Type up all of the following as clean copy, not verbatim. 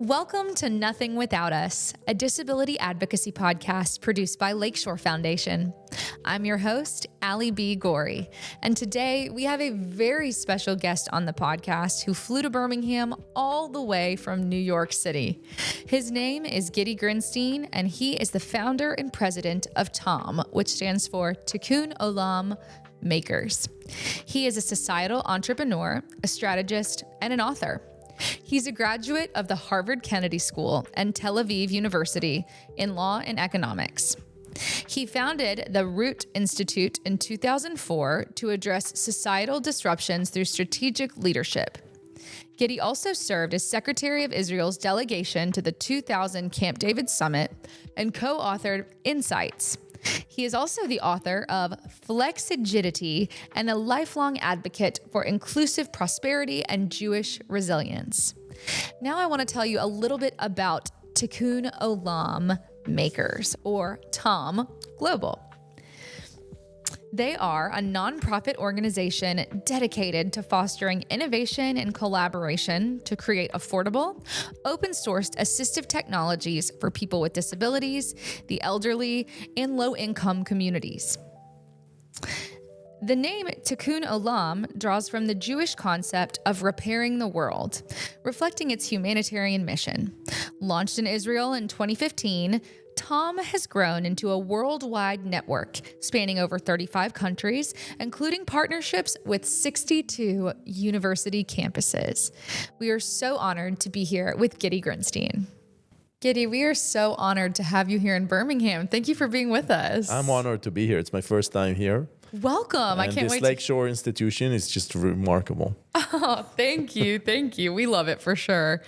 Welcome to Nothing Without Us, a disability advocacy podcast produced by Lakeshore Foundation. I'm your host, Allie B. Gorey, and today we have a very special guest on the podcast who flew to Birmingham all the way from New York City. His name is Gidi Grinstein, and he is the founder and president of TOM, which stands for Tikkun Olam Makers. He is a societal entrepreneur, a strategist, and an author. He's a graduate of the Harvard Kennedy School and Tel Aviv University in law and economics. He founded the Root Institute in 2004 to address societal disruptions through strategic leadership. Gidi also served as Secretary of Israel's delegation to the 2000 Camp David Summit and co-authored Insights. He is also the author of Flexigidity and a lifelong advocate for inclusive prosperity and Jewish resilience. Now I want to tell you a little bit about Tikkun Olam Makers, or TOM Global. They are a nonprofit organization dedicated to fostering innovation and collaboration to create affordable, open-sourced assistive technologies for people with disabilities, the elderly, and low-income communities. The name Tikkun Olam draws from the Jewish concept of repairing the world, reflecting its humanitarian mission. Launched in Israel in 2015, TOM has grown into a worldwide network spanning over 35 countries, including partnerships with 62 university campuses. We are so honored to be here with Gidi Grinstein. Gidi, we are so honored to have you here in Birmingham. Thank you for being with us. I'm honored to be here. It's my first time here. Welcome. I can't wait. This Lakeshore institution is just remarkable. Oh, thank you. Thank you. We love it for sure.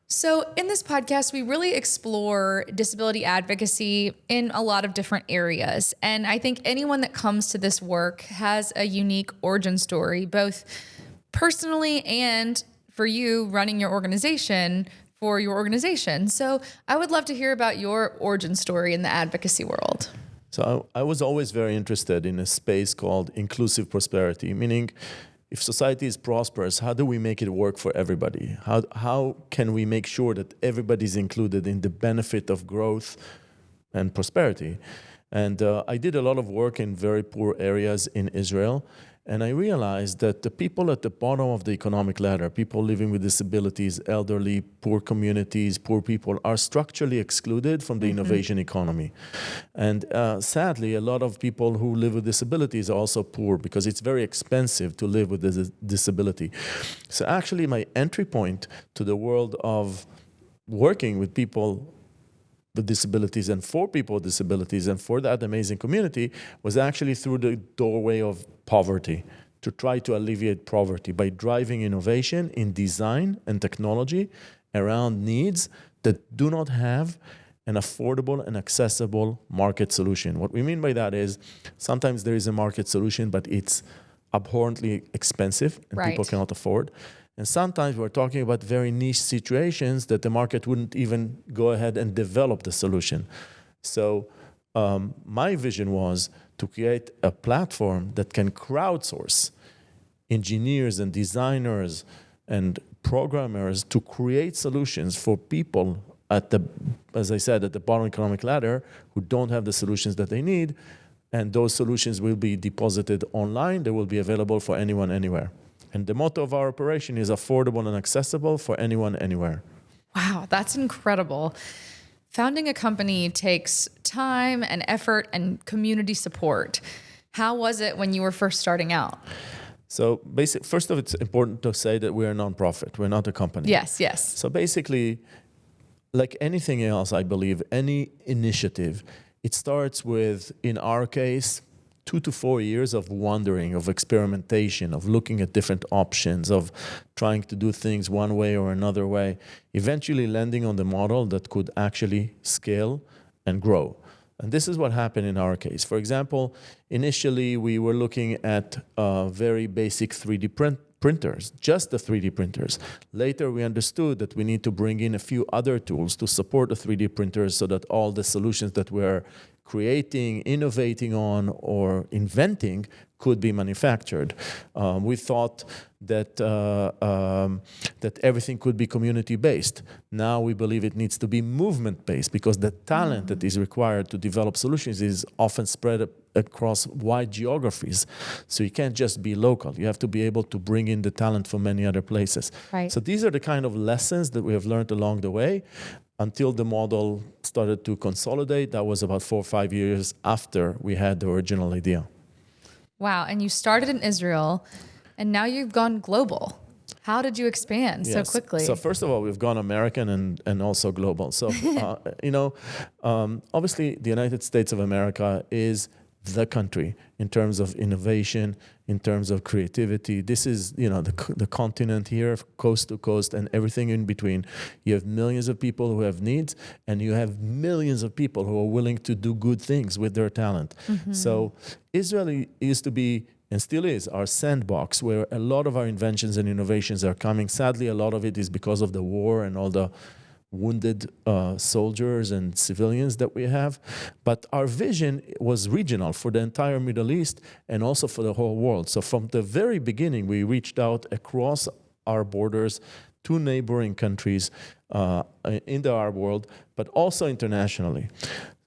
So in this podcast, we really explore disability advocacy in a lot of different areas. And I think anyone that comes to this work has a unique origin story, both personally and for you running your organization for your organization. So I would love to hear about your origin story in the advocacy world. So I was always very interested in a space called inclusive prosperity, meaning if society is prosperous, how do we make it work for everybody? How can we make sure that everybody's included in the benefit of growth and prosperity? And I did a lot of work in very poor areas in Israel, and I realized that the people at the bottom of the economic ladder, people living with disabilities, elderly, poor communities, poor people, are structurally excluded from the innovation economy. And sadly, a lot of people who live with disabilities are also poor because it's very expensive to live with a disability. So actually, my entry point to the world of working with people with disabilities and for people with disabilities and for that amazing community was actually through the doorway of poverty, to try to alleviate poverty by driving innovation in design and technology around needs that do not have an affordable and accessible market solution. What we mean by that is sometimes there is a market solution, but it's abhorrently expensive and people cannot afford. And sometimes we're talking about very niche situations that the market wouldn't even go ahead and develop the solution. So my vision was to create a platform that can crowdsource engineers and designers and programmers to create solutions for people at the, as I said, at the bottom economic ladder who don't have the solutions that they need. And those solutions will be deposited online. They will be available for anyone, anywhere. And the motto of our operation is affordable and accessible for anyone, anywhere. Wow, that's incredible. Founding a company takes time and effort and community support. How was it when you were first starting out? So first of all, it's important to say that we're a nonprofit. We're not a company. Yes, yes. So basically, like anything else, I believe, any initiative, it starts with, in our case, 2 to 4 years of wandering, of experimentation, of looking at different options, of trying to do things one way or another way, eventually landing on the model that could actually scale and grow. And this is what happened in our case. For example, initially we were looking at very basic 3D printers, just the 3D printers. Later we understood that we need to bring in a few other tools to support the 3D printers so that all the solutions that we're creating, innovating on, or inventing could be manufactured. We thought that everything could be community-based. Now we believe it needs to be movement-based, because the talent that is required to develop solutions is often spread across wide geographies. So you can't just be local. You have to be able to bring in the talent from many other places. Right. So these are the kind of lessons that we have learned along the way until the model started to consolidate. That was about 4 or 5 years after we had the original idea. Wow. And you started in Israel, and now you've gone global. How did you expand so quickly? So first of all, we've gone American and also global. So, obviously the United States of America is the country in terms of innovation, in terms of creativity. This is, the continent here, coast to coast, and everything in between. You have millions of people who have needs, and you have millions of people who are willing to do good things with their talent. Mm-hmm. So Israel used to be, and still is, our sandbox where a lot of our inventions and innovations are coming. Sadly, a lot of it is because of the war and all the wounded soldiers and civilians that we have. But our vision was regional for the entire Middle East and also for the whole world. So from the very beginning, we reached out across our borders to neighboring countries in the Arab world, but also internationally.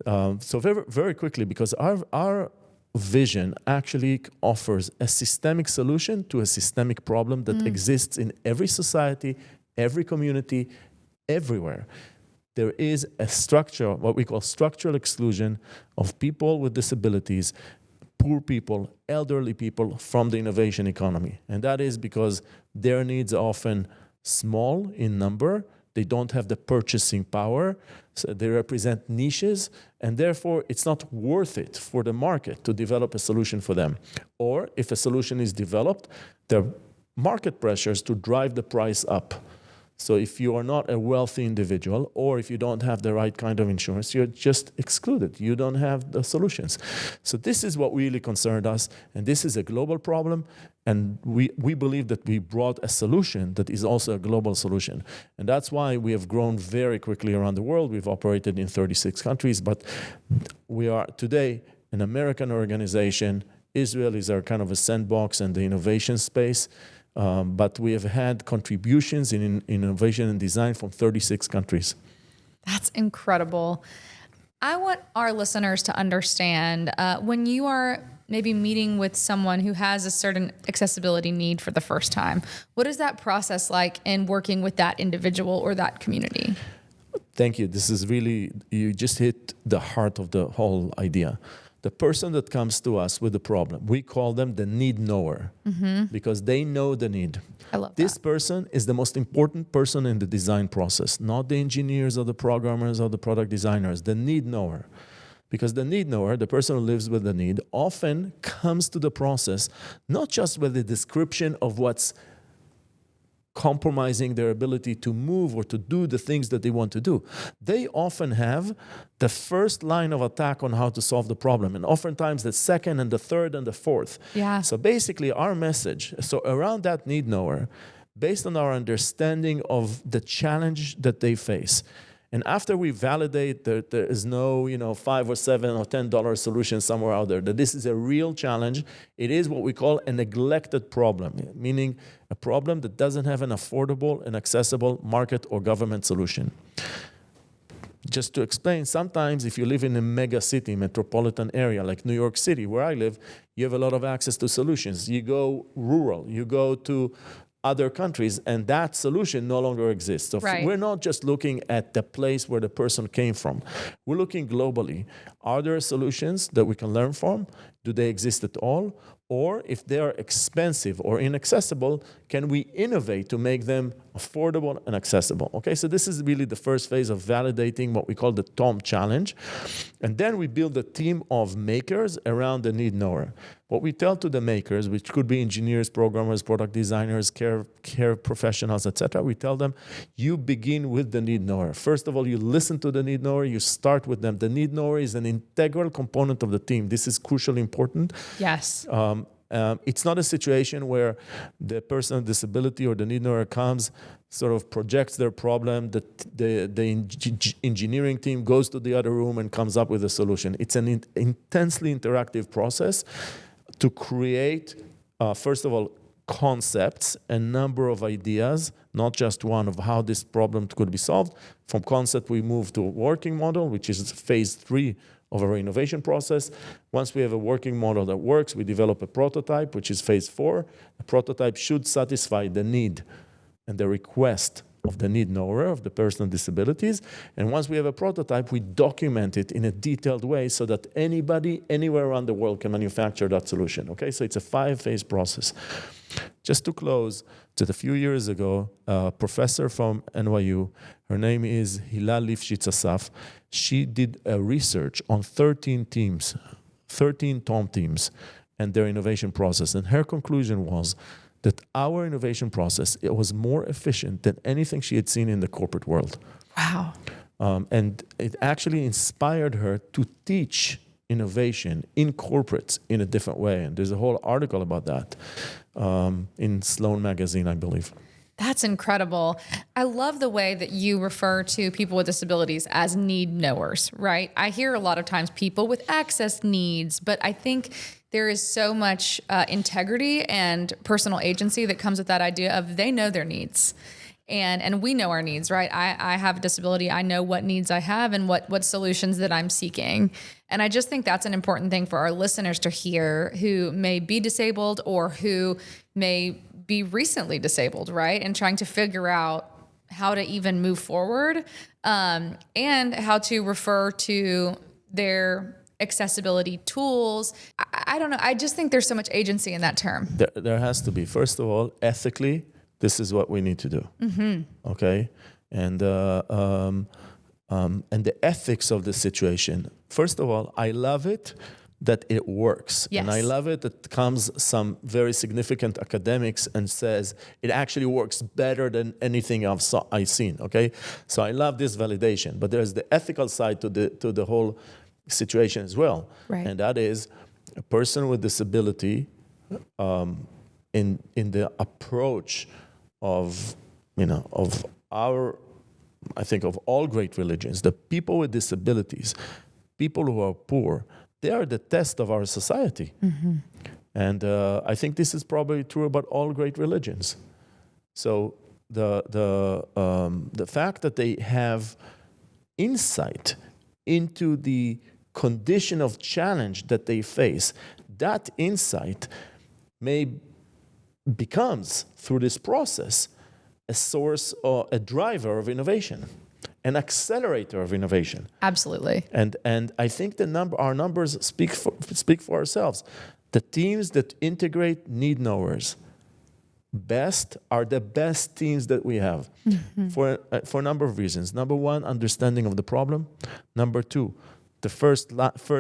So very, very quickly, because our vision actually offers a systemic solution to a systemic problem that exists in every society, every community, everywhere. There is a structure, what we call structural exclusion of people with disabilities, poor people, elderly people from the innovation economy. And that is because their needs are often small in number. They don't have the purchasing power. So they represent niches, and therefore it's not worth it for the market to develop a solution for them. Or if a solution is developed, there are market pressures to drive the price up. So if you are not a wealthy individual, or if you don't have the right kind of insurance, you're just excluded. You don't have the solutions. So this is what really concerned us, and this is a global problem, and we believe that we brought a solution that is also a global solution. And that's why we have grown very quickly around the world. We've operated in 36 countries, but we are today an American organization. Israel is our kind of a sandbox and the innovation space. But we have had contributions in innovation and design from 36 countries. That's incredible. I want our listeners to understand when you are maybe meeting with someone who has a certain accessibility need for the first time, what is that process like in working with that individual or that community? Thank you. This is really, you just hit the heart of the whole idea. The person that comes to us with the problem, we call them the need knower, because they know the need. I love this that. person is the most important person in the design process, not the engineers or the programmers or the product designers, the need knower. Because the need knower, the person who lives with the need, often comes to the process not just with the description of what's compromising their ability to move or to do the things that they want to do. They often have the first line of attack on how to solve the problem, and oftentimes the second and the third and the fourth. Yeah. So basically our message, so around that need knower, based on our understanding of the challenge that they face, and after we validate that there is no, $5 or $7 or $10 solution somewhere out there, that this is a real challenge, it is what we call a neglected problem, meaning a problem that doesn't have an affordable and accessible market or government solution. Just to explain, sometimes if you live in a mega city, metropolitan area like New York City, where I live, you have a lot of access to solutions. You go rural, you go to other countries, and that solution no longer exists. So right. We're not just looking at the place where the person came from. We're looking globally. Are there solutions that we can learn from? Do they exist at all? Or if they are expensive or inaccessible, can we innovate to make them affordable and accessible? Okay, so this is really the first phase of validating what we call the TOM challenge. And then we build a team of makers around the need knower. What we tell to the makers, which could be engineers, programmers, product designers, care professionals, etc., we tell them, you begin with the need knower. First of all, you listen to the need knower, you start with them. The need knower is an integral component of the team. This is crucially important. Yes. It's not a situation where the person with disability or the need knower comes, sort of projects their problem, the engineering team goes to the other room and comes up with a solution. It's an intensely interactive process. to create, first of all, concepts, a number of ideas, not just one, of how this problem could be solved. From concept, we move to a working model, which is phase 3 of our innovation process. Once we have a working model that works, we develop a prototype, which is phase 4. The prototype should satisfy the need and the request of the need knower, of the person with disabilities. And once we have a prototype, we document it in a detailed way so that anybody, anywhere around the world can manufacture that solution. Okay, so it's a 5-phase process. Just to close, just a few years ago, a professor from NYU, her name is Hila Lifshitz Asaf, she did a research on 13 teams, 13 TOM teams, and their innovation process. And her conclusion was that our innovation process, it was more efficient than anything she had seen in the corporate world. Wow. And it actually inspired her to teach innovation in corporates in a different way. And there's a whole article about that in Sloan magazine, I believe. That's incredible. I love the way that you refer to people with disabilities as need knowers, right? I hear a lot of times people with access needs, but I think there is so much integrity and personal agency that comes with that idea of they know their needs. And we know our needs, right? I have a disability. I know what needs I have and what solutions that I'm seeking. And I just think that's an important thing for our listeners to hear who may be disabled or who may be recently disabled, right? And trying to figure out how to even move forward and how to refer to their accessibility tools. I don't know. I just think there's so much agency in that term. There has to be. First of all, ethically, this is what we need to do. Mm-hmm. Okay? And the ethics of the situation. First of all, I love it that it works. Yes. And I love it that comes some very significant academics and says it actually works better than anything I've seen, okay? So I love this validation. But there's the ethical side to the whole situation as well. Right. And that is a person with disability in the approach of our, I think of all great religions, the people with disabilities, people who are poor, they are the test of our society. Mm-hmm. And I think this is probably true about all great religions. So the fact that they have insight into the condition of challenge that they face, that insight becomes, through this process, a source or a driver of innovation, an accelerator of innovation. Absolutely. And I think our numbers speak for ourselves. The teams that integrate need knowers best are the best teams that we have, mm-hmm. for a number of reasons. Number one, understanding of the problem. Number two, the first,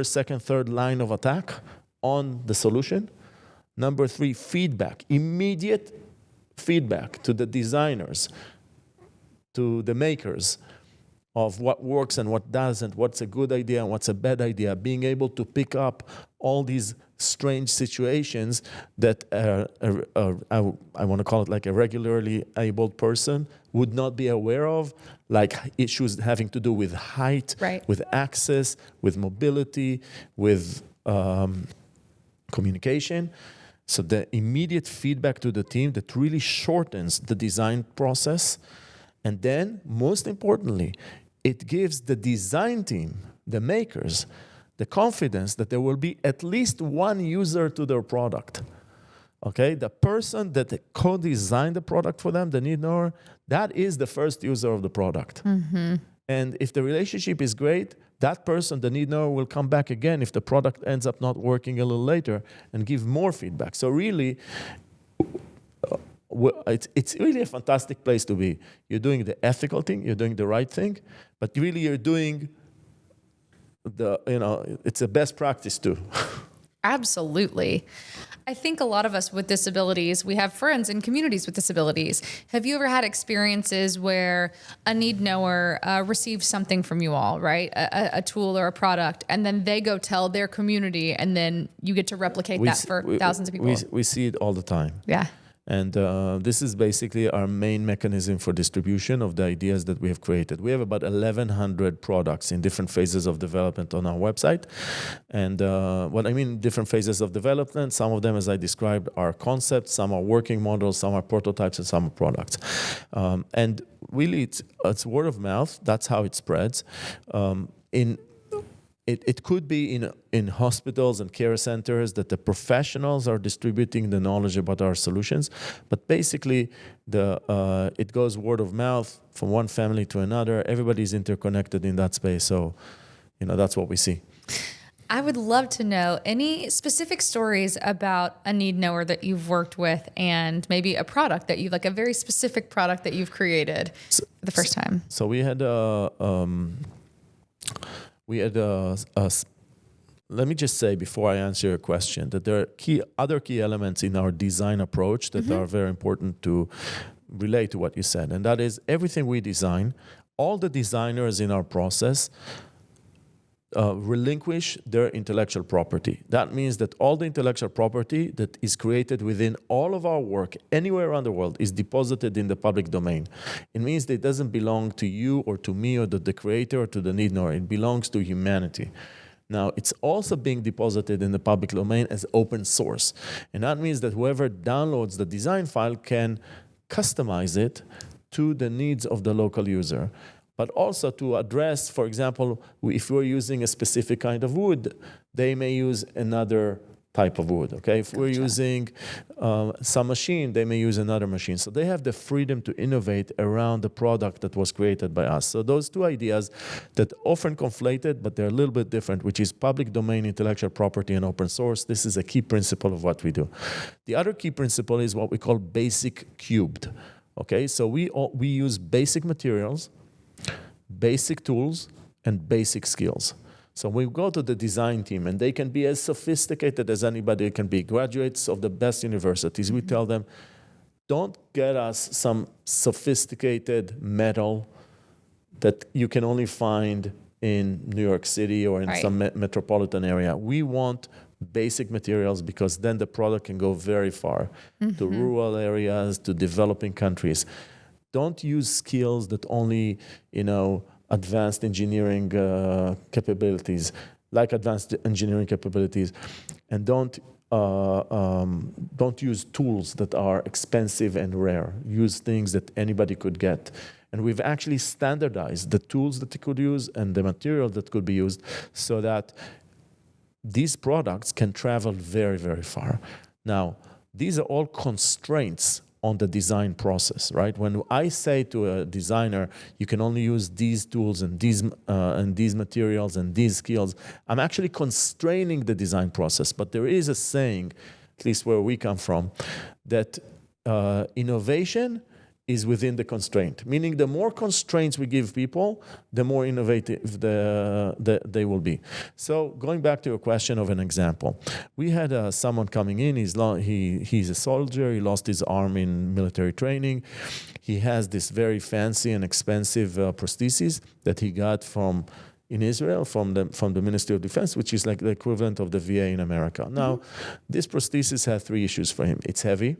second, third line of attack on the solution. Number three, feedback, immediate feedback to the designers, to the makers of what works and what doesn't, what's a good idea and what's a bad idea, being able to pick up all these strange situations that I want to call it like a regularly abled person would not be aware of, like issues having to do with height, right. with access, with mobility, with communication. So the immediate feedback to the team that really shortens the design process. And then, most importantly, it gives the design team, the makers, the confidence that there will be at least one user to their product. Okay? The person that co-designed the product for them, the need knower, that is the first user of the product. Mm-hmm. And if the relationship is great, that person, the need knower, will come back again if the product ends up not working a little later and give more feedback. So really, it's really a fantastic place to be. You're doing the ethical thing, you're doing the right thing, but really you're doing it's a best practice too. Absolutely. I think a lot of us with disabilities, we have friends in communities with disabilities. Have you ever had experiences where a need knower receives something from you all, right? A tool or a product, and then they go tell their community, and then you get to replicate that for thousands of people? We see it all the time. Yeah. And this is basically our main mechanism for distribution of the ideas that we have created. We have about 1,100 products in different phases of development on our website. And what I mean different phases of development, some of them, as I described, are concepts, some are working models, some are prototypes, and some are products. And really, it's word of mouth. That's how it spreads. It could be in hospitals and care centers that the professionals are distributing the knowledge about our solutions, but basically it goes word of mouth from one family to another. Everybody's interconnected in that space, so that's what we see. I would love to know any specific stories about a need knower that you've worked with, and maybe a product that like a very specific product that you've created the first time. So we had let me just say before I answer your question that there are other key elements in our design approach that are very important to relate to what you said. And that is everything we design, all the designers in our process relinquish their intellectual property. That means that all the intellectual property that is created within all of our work anywhere around the world is deposited in the public domain. It means that it doesn't belong to you or to me or to the creator or to the need knower. It belongs to humanity. Now, it's also being deposited in the public domain as open source. And that means that whoever downloads the design file can customize it to the needs of the local user. But also to address, for example, if we're using a specific kind of wood, they may use another type of wood, okay? If we're using some machine, they may use another machine. So they have the freedom to innovate around the product that was created by us. So those two ideas that often conflated, but they're a little bit different, which is public domain intellectual property and open source. This is a key principle of what we do. The other key principle is what we call basic cubed, okay? So we use basic materials, basic tools, and basic skills. So we go to the design team, and they can be as sophisticated as anybody. It can be graduates of the best universities. We tell them, don't get us some sophisticated metal that you can only find in New York City or in some metropolitan area. We want basic materials because then the product can go very far to rural areas, to developing countries. Don't use skills that only, advanced engineering capabilities, like advanced engineering capabilities, and don't use tools that are expensive and rare. Use things that anybody could get. And we've actually standardized the tools that they could use and the material that could be used so that these products can travel very, very far. Now, these are all constraints on the design process, right? When I say to a designer, you can only use these tools and these materials and these skills, I'm actually constraining the design process. But there is a saying, at least where we come from, that innovation is within the constraint. Meaning the more constraints we give people, the more innovative they will be. So going back to your question of an example, we had someone coming in, he's a soldier, he lost his arm in military training. He has this very fancy and expensive prosthesis that he got in Israel from the Ministry of Defense, which is like the equivalent of the VA in America. Now, this prosthesis had 3 issues for him. It's heavy,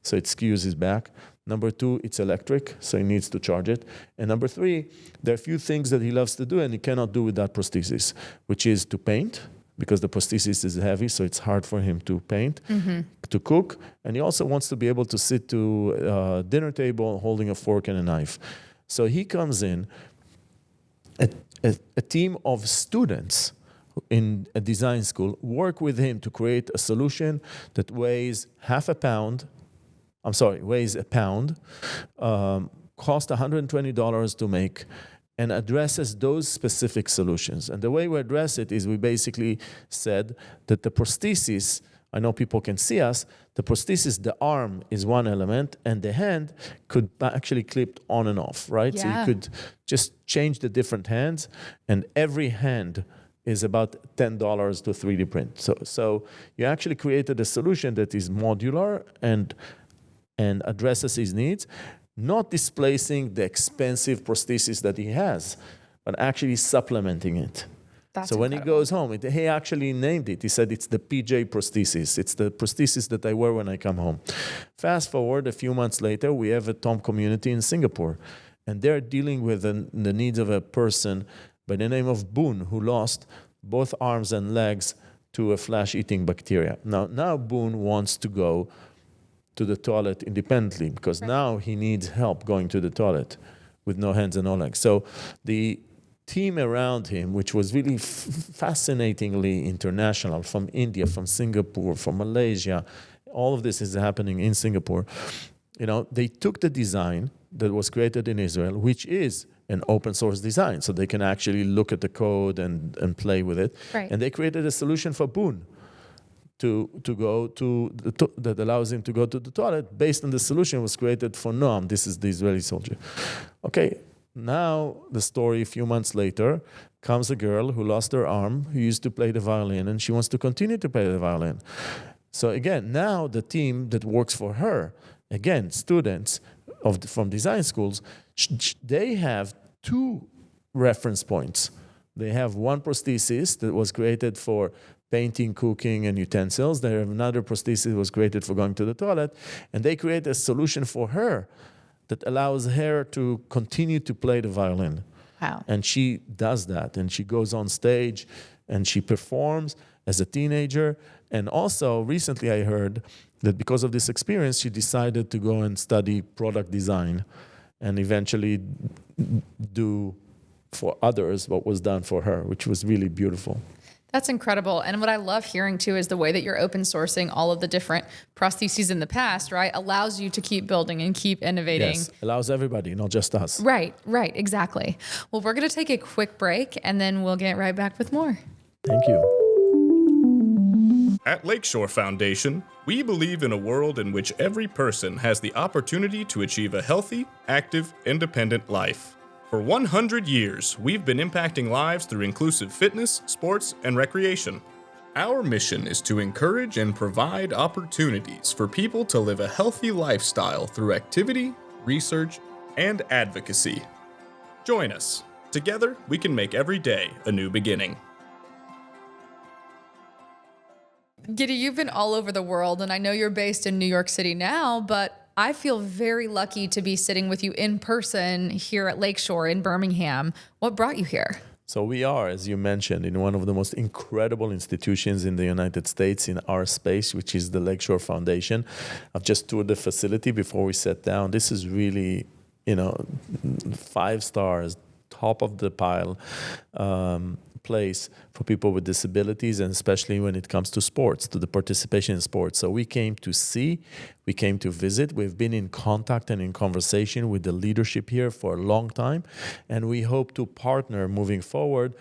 so it skews his back. Number 2, it's electric, so he needs to charge it. And number 3, there are a few things that he loves to do and he cannot do with that prosthesis, which is to paint, because the prosthesis is heavy, so it's hard for him to paint, to cook, and he also wants to be able to sit to a dinner table holding a fork and a knife. So he comes in, a team of students in a design school work with him to create a solution that weighs a pound, cost $120 to make, and addresses those specific solutions. And the way we address it is we basically said that the prosthesis, I know people can see us, the prosthesis, the arm is one element, and the hand could actually clip on and off, right? Yeah. So you could just change the different hands, and every hand is about $10 to 3D print. So you actually created a solution that is modular and addresses his needs, not displacing the expensive prosthesis that he has, but actually supplementing it. That's so when he incredible. goes home, he actually named it. He said, it's the PJ prosthesis. It's the prosthesis that I wear when I come home. Fast forward a few months later, we have a Tom community in Singapore. And they're dealing with the needs of a person by the name of Boone, who lost both arms and legs to a flesh-eating bacteria. Now Boone wants to go to the toilet independently because now he needs help going to the toilet with no hands and no legs. So the team around him, which was really fascinatingly international, from India, from Singapore, from Malaysia, all of this is happening in Singapore. They took the design that was created in Israel, which is an open source design, so they can actually look at the code and play with it. Right. And they created a solution for Boone to go to that allows him to go to the toilet based on the solution was created for Noam. This is the Israeli soldier. Okay, now the story a few months later comes a girl who lost her arm, who used to play the violin, and she wants to continue to play the violin. So again, now the team that works for her, again, students from design schools, they have two reference points. They have one prosthesis that was created for painting, cooking, and utensils. They have another prosthesis that was created for going to the toilet. And they create a solution for her that allows her to continue to play the violin. Wow. And she does that. And she goes on stage and she performs as a teenager. And also, recently I heard that because of this experience, she decided to go and study product design and eventually do for others what was done for her, which was really beautiful. That's incredible. And what I love hearing too is the way that you're open sourcing all of the different prostheses in the past, right? Allows you to keep building and keep innovating. Yes, allows everybody, not just us. Right, exactly. Well, we're going to take a quick break and then we'll get right back with more. Thank you. At Lakeshore Foundation, we believe in a world in which every person has the opportunity to achieve a healthy, active, independent life. For 100 years, we've been impacting lives through inclusive fitness, sports, and recreation. Our mission is to encourage and provide opportunities for people to live a healthy lifestyle through activity, research, and advocacy. Join us. Together, we can make every day a new beginning. Gidi, you've been all over the world, and I know you're based in New York City now, but I feel very lucky to be sitting with you in person here at Lakeshore in Birmingham. What brought you here? So we are, as you mentioned, in one of the most incredible institutions in the United States in our space, which is the Lakeshore Foundation. I've just toured the facility before we sat down. This is really, 5 stars, top of the pile place for people with disabilities, and especially when it comes to sports, to the participation in sports. So we came to see, we came to visit. We've been in contact and in conversation with the leadership here for a long time, and we hope to partner moving forward,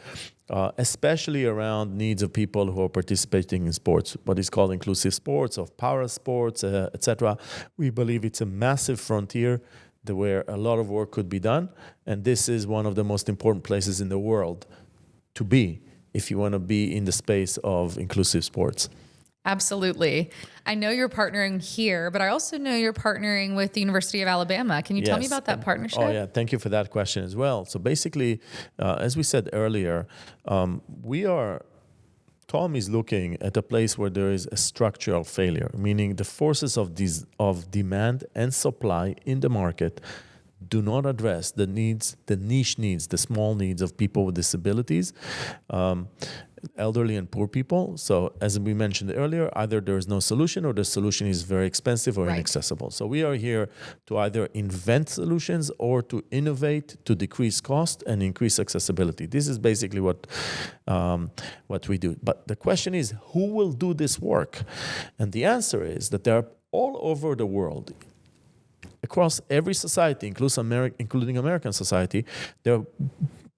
especially around needs of people who are participating in sports, what is called inclusive sports, of para sports, etc. We believe it's a massive frontier where a lot of work could be done, and this is one of the most important places in the world to be if you want to be in the space of inclusive sports. Absolutely. I know you're partnering here, but I also know you're partnering with the University of Alabama. Can you tell me about that partnership? Oh, yeah. Thank you for that question as well. So basically, as we said earlier, Tom is looking at a place where there is a structural failure, meaning the forces of demand and supply in the market do not address the needs, the niche needs, the small needs of people with disabilities, elderly and poor people. So as we mentioned earlier, either there is no solution or the solution is very expensive or inaccessible. So we are here to either invent solutions or to innovate, to decrease cost and increase accessibility. This is basically what we do. But the question is, who will do this work? And the answer is that there are all over the world, across every society, including American society, there are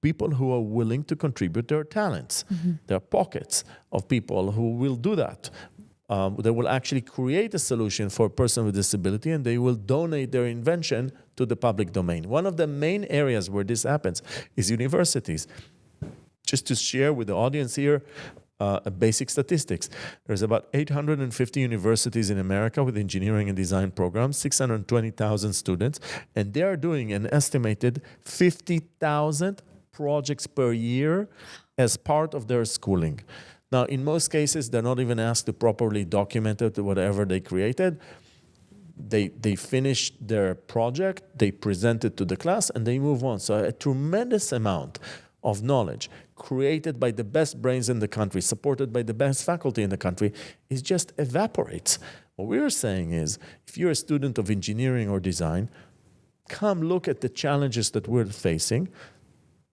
people who are willing to contribute their talents. Mm-hmm. There are pockets of people who will do that. They will actually create a solution for a person with disability, and they will donate their invention to the public domain. One of the main areas where this happens is universities. Just to share with the audience here, basic statistics. There's about 850 universities in America with engineering and design programs, 620,000 students, and they are doing an estimated 50,000 projects per year as part of their schooling. Now, in most cases, they're not even asked to properly document it, whatever they created. They finish their project, they present it to the class, and they move on. So a tremendous amount of knowledge created by the best brains in the country, supported by the best faculty in the country, is just evaporates. What we're saying is, if you're a student of engineering or design, come look at the challenges that we're facing,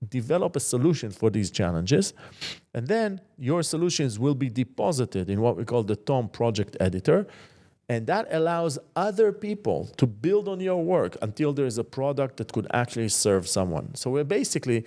develop a solution for these challenges, and then your solutions will be deposited in what we call the TOM project editor, and that allows other people to build on your work until there is a product that could actually serve someone. So we're basically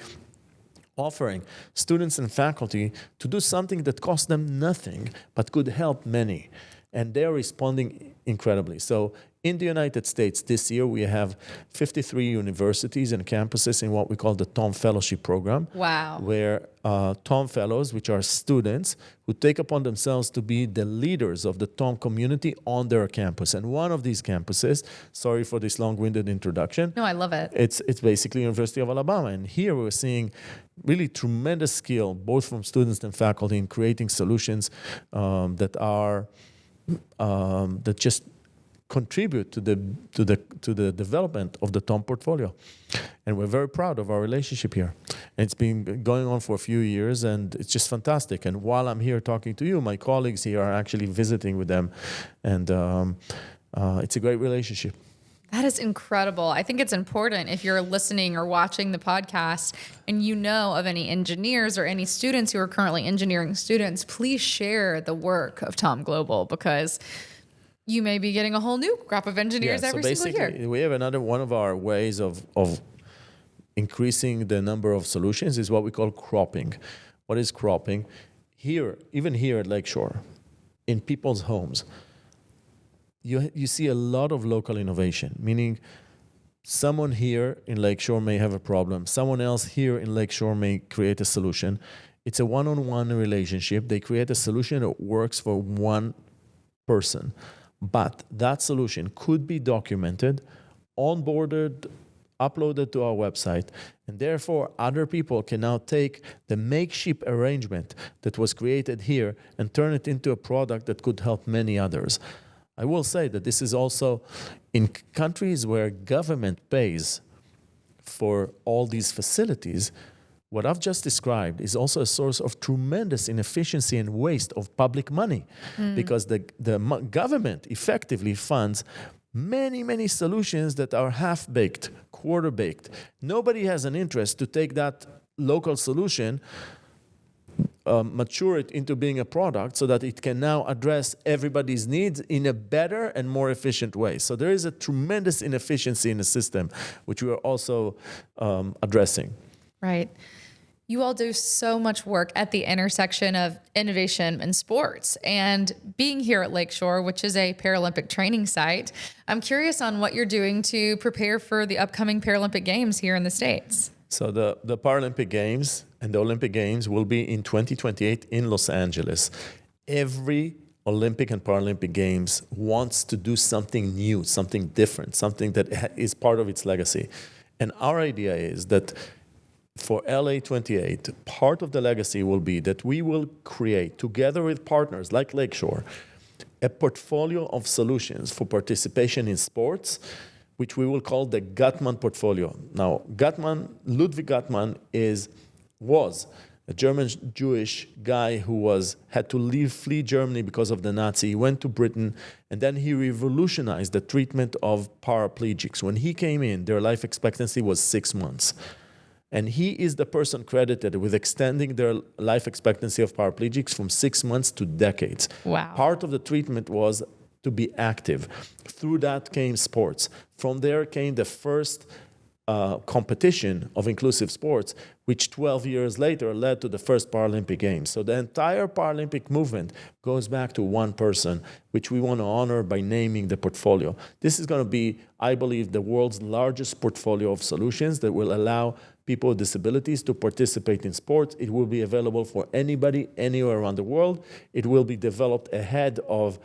offering students and faculty to do something that costs them nothing, but could help many. And they're responding incredibly. So in the United States this year, we have 53 universities and campuses in what we call the TOM Fellowship Program. Wow. Where TOM Fellows, which are students who take upon themselves to be the leaders of the TOM community on their campus. And one of these campuses, sorry for this long-winded introduction. No, I love it. It's basically University of Alabama. And here we're seeing really tremendous skill, both from students and faculty, in creating solutions that just contribute to the development of the TOM portfolio. And we're very proud of our relationship here. And it's been going on for a few years, and it's just fantastic. And while I'm here talking to you, my colleagues here are actually visiting with them. And it's a great relationship. That is incredible. I think it's important if you're listening or watching the podcast and you know of any engineers or any students who are currently engineering students, please share the work of TOM Global, because you may be getting a whole new crop of engineers every single year. We have another one of our ways of increasing the number of solutions is what we call cropping. What is cropping? Here, even here at Lakeshore, in people's homes, you see a lot of local innovation, meaning someone here in Lakeshore may have a problem. Someone else here in Lakeshore may create a solution. It's a one-on-one relationship. They create a solution that works for one person. But that solution could be documented, onboarded, uploaded to our website, and therefore other people can now take the makeshift arrangement that was created here and turn it into a product that could help many others. I will say that this is also in countries where government pays for all these facilities. What I've just described is also a source of tremendous inefficiency and waste of public money, because the government effectively funds many solutions that are half-baked, quarter-baked. Nobody has an interest to take that local solution, mature it into being a product so that it can now address everybody's needs in a better and more efficient way. So there is a tremendous inefficiency in the system, which we are also addressing. Right. You all do so much work at the intersection of innovation and sports. And being here at Lakeshore, which is a Paralympic training site, I'm curious on what you're doing to prepare for the upcoming Paralympic Games here in the States. So the Paralympic Games and the Olympic Games will be in 2028 in Los Angeles. Every Olympic and Paralympic Games wants to do something new, something different, something that is part of its legacy. And our idea is that for LA 28, part of the legacy will be that we will create, together with partners like Lakeshore, a portfolio of solutions for participation in sports, which we will call the Guttmann portfolio. Now, Ludwig Guttmann was a German Jewish guy who had to flee Germany because of the Nazi. He went to Britain, and then he revolutionized the treatment of paraplegics. When he came in, their life expectancy was 6 months. And he is the person credited with extending their life expectancy of paraplegics from 6 months to decades. Wow. Part of the treatment was to be active. Through that came sports. From there came the first competition of inclusive sports, which 12 years later led to the first Paralympic Games. So the entire Paralympic movement goes back to one person, which we want to honor by naming the portfolio. This is going to be, I believe, the world's largest portfolio of solutions that will allow people with disabilities to participate in sports. It will be available for anybody, anywhere around the world. It will be developed ahead of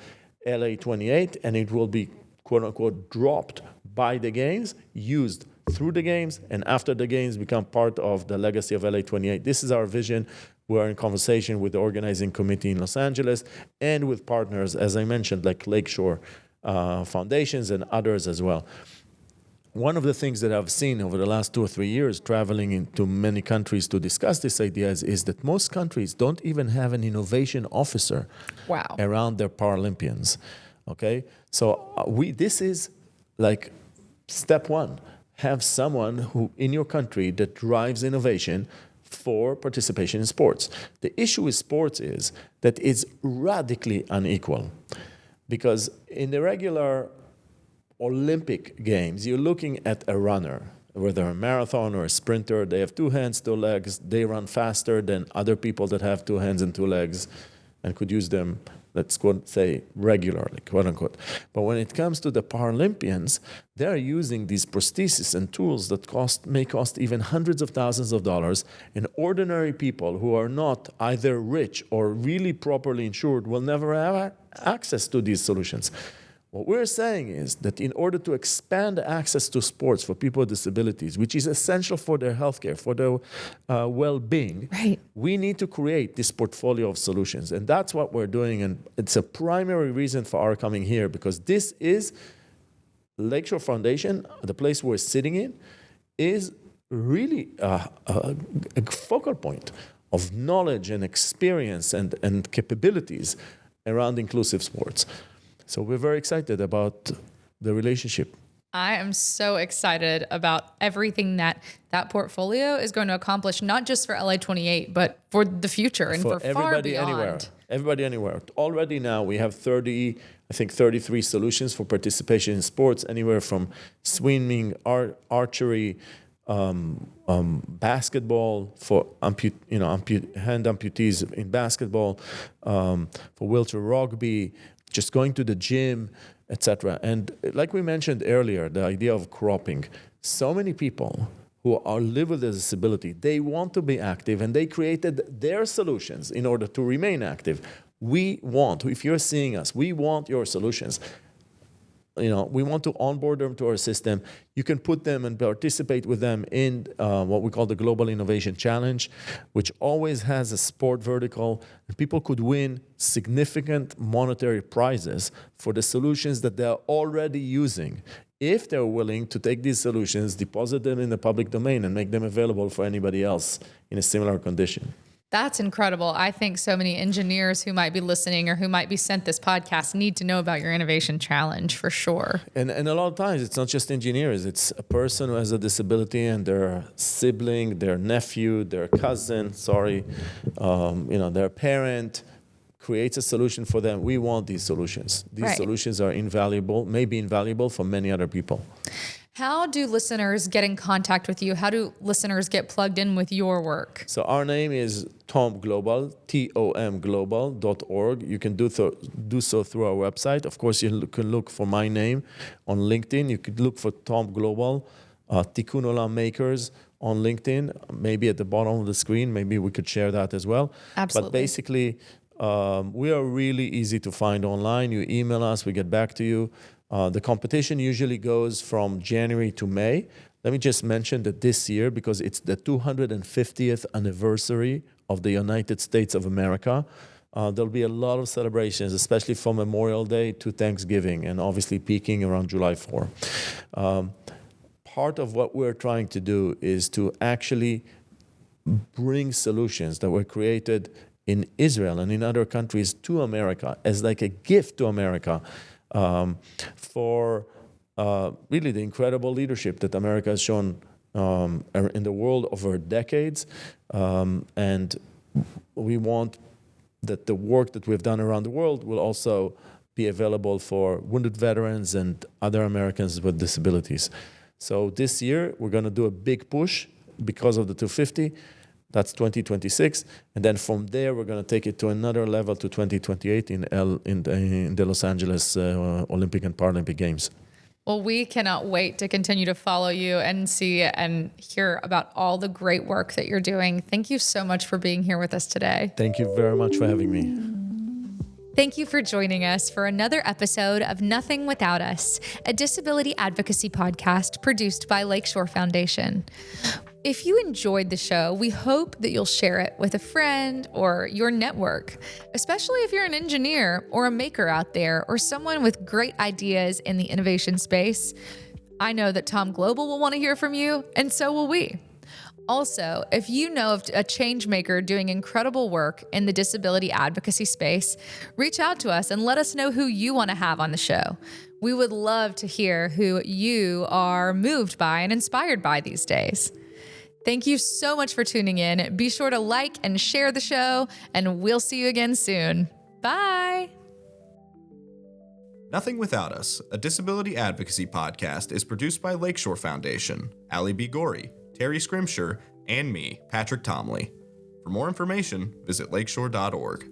LA 28, and it will be, quote unquote, dropped by the Games, used through the games, and after the games become part of the legacy of LA 28. This is our vision. We're in conversation with the organizing committee in Los Angeles and with partners, as I mentioned, like Lakeshore Foundations and others as well. One of the things that I've seen over the last 2 or 3 years traveling into many countries to discuss these ideas is that most countries don't even have an innovation officer around their Paralympians. Okay? So this is like step one. Have someone who in your country that drives innovation for participation in sports. The issue with sports is that it's radically unequal, because in the regular Olympic Games, you're looking at a runner, whether a marathon or a sprinter. They have 2 hands, 2 legs. They run faster than other people that have 2 hands and 2 legs and could use them, let's say, regularly, quote unquote. But when it comes to the Paralympians, they're using these prostheses and tools that may cost even hundreds of thousands of dollars, and ordinary people who are not either rich or really properly insured will never have access to these solutions. What we're saying is that in order to expand access to sports for people with disabilities, which is essential for their healthcare, for their well-being, we need to create this portfolio of solutions. And that's what we're doing. And it's a primary reason for our coming here, because this is Lakeshore Foundation, the place we're sitting in, is really a focal point of knowledge and experience and capabilities around inclusive sports. So we're very excited about the relationship. I am so excited about everything that portfolio is going to accomplish, not just for LA 28, but for the future and for far beyond. Anywhere. Everybody anywhere. Already now we have 33 solutions for participation in sports, anywhere from swimming, archery, basketball for hand amputees in basketball, for wheelchair rugby, just going to the gym, etc. And like we mentioned earlier, the idea of cropping. So many people who live with a disability, they want to be active, and they created their solutions in order to remain active. If you're seeing us, we want your solutions. We want to onboard them to our system. You can put them and participate with them in what we call the Global Innovation Challenge, which always has a sport vertical. And people could win significant monetary prizes for the solutions that they're already using, if they're willing to take these solutions, deposit them in the public domain, and make them available for anybody else in a similar condition. That's incredible. I think so many engineers who might be listening or who might be sent this podcast need to know about your innovation challenge for sure. And a lot of times it's not just engineers. It's a person who has a disability and their sibling, their nephew, their cousin, their parent creates a solution for them. We want these solutions. These solutions are maybe invaluable for many other people. How do listeners get in contact with you? How do listeners get plugged in with your work? So our name is TOM Global, tomglobal.org. You can do so through our website. Of course, you can look for my name on LinkedIn. You could look for Tom Global, Tikkun Olam Makers on LinkedIn, maybe at the bottom of the screen. Maybe we could share that as well. Absolutely. But basically, we are really easy to find online. You email us, we get back to you. The competition usually goes from January to May. Let me just mention that this year, because it's the 250th anniversary of the United States of America, there'll be a lot of celebrations, especially from Memorial Day to Thanksgiving, and obviously peaking around July 4. Part of what we're trying to do is to actually bring solutions that were created in Israel and in other countries to America as like a gift to America. For really the incredible leadership that America has shown in the world over decades. And we want that the work that we've done around the world will also be available for wounded veterans and other Americans with disabilities. So this year, we're going to do a big push because of the 250. That's 2026, and then from there we're going to take it to another level to 2028 in the Los Angeles Olympic and Paralympic Games. Well, we cannot wait to continue to follow you and see and hear about all the great work that you're doing. Thank you so much for being here with us today. Thank you very much for having me. Thank you for joining us for another episode of Nothing Without Us, a disability advocacy podcast produced by Lakeshore Foundation. If you enjoyed the show, we hope that you'll share it with a friend or your network, especially if you're an engineer or a maker out there or someone with great ideas in the innovation space. I know that Tom Global will want to hear from you, and so will we. Also, if you know of a change maker doing incredible work in the disability advocacy space, reach out to us and let us know who you want to have on the show. We would love to hear who you are moved by and inspired by these days. Thank you so much for tuning in. Be sure to like and share the show, and we'll see you again soon. Bye. Nothing Without Us, a disability advocacy podcast, is produced by Lakeshore Foundation, Ali B. Gorey, Terry Scrimshire, and me, Patrick Tomley. For more information, visit lakeshore.org.